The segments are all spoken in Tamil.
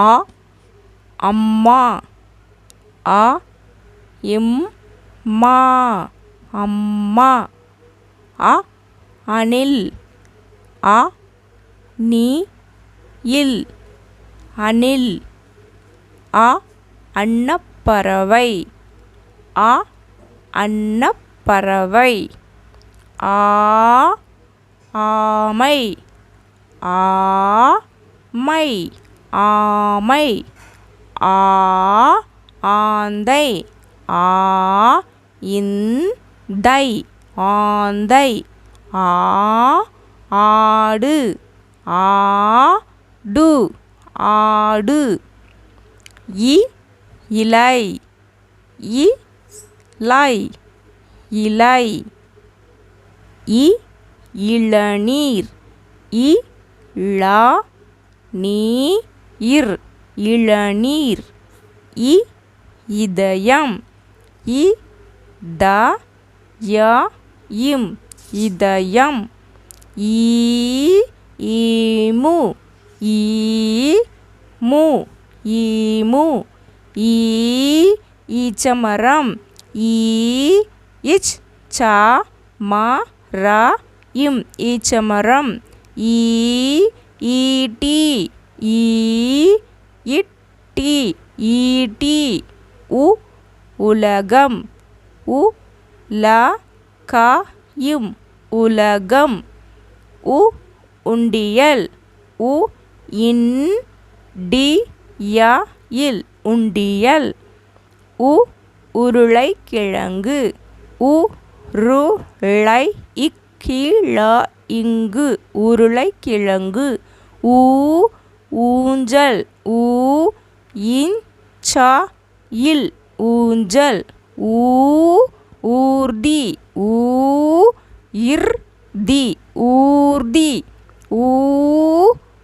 அ அம்மா அ எம்மா அம்மா அ அணில் அ நீ இல் அணில் அ அன்னப்பறவை அ அன்னப்பறவை ஆ ஆமை ஆமை ஆமை ஆ ஆந்தை ஆ இந்தை ஆந்தை ஆ ஆடு ஆடு ஆடு இ இலை இலை இலை இ இளநீர் இள நீர் இளநீர் இ இதயம் இதயம் இதயம் ஈமு ஈமு ஈமு ஈச்சமரம் ஈச்சமரம் ஈச்சமரம் ஈட்டி ஈட்டி ஈட்டி உலகம் உலகம் உலகம் உண்டியல் இண்டியல் உண்டியல் உருளைக்கிழங்கு உருளைக்கிழங்கு உருளைக்கிழங்கு ஊஞ்சல் இல் ஊஞ்சல் ஊர்தி ஊர்தி ஊர்தி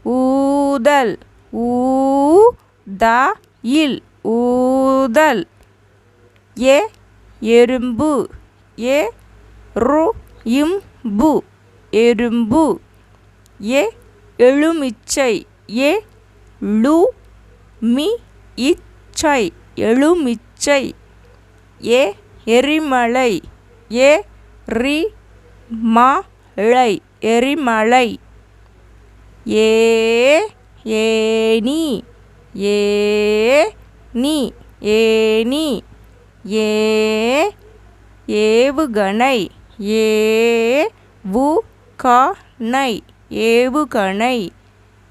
ஊதல் ஊதல் ஊதல் எறும்பு எறும்பு எறும்பு எலுமிச்சை எலுமிச்சை எலுமிச்சை எரிமலை எரிமலை எரிமலை ஏணி ஏணி ஏணி ஏவுகணை ஏவுகணை ஏவுகணை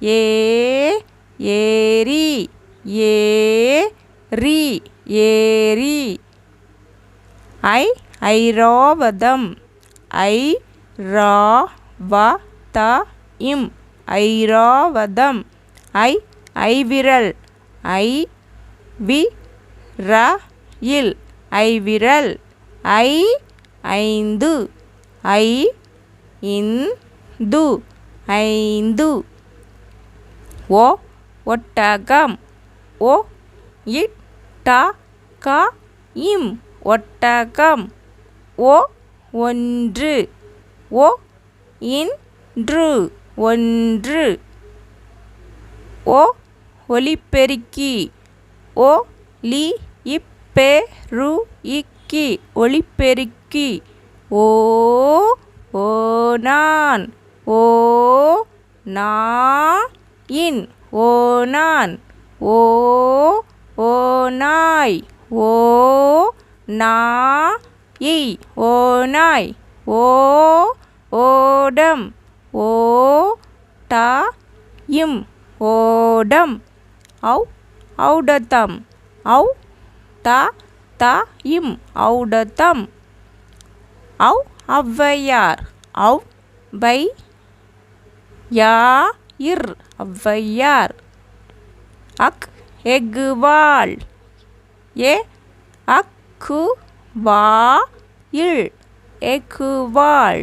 ஏரி ஏரி ஏரி ஐராவதம் ஐராவதம் ஐராவதம் ஐவிரல் ஐவிரல் ஐவிரல் ஐந்து ஐந்து ஐந்து ஒட்டகம் இட்டகம் ஒட்டகம் ஒன்று இன்று ஒன்று ஒலிபெருக்கி ஒலிபெருக்கி ஒலிபெருக்கி ஓநான் ஓநாயின் ஓநான் ஓநாய் ஓநாய் ஓநாய் ஓடம் ஓடம் ஓடம் ஔடதம் ஔடதம் ஔடதம் ஔவையார் ஔவையார் ஔவையார் எஃகுவாள் எஃகுவாள் எஃகுவாள்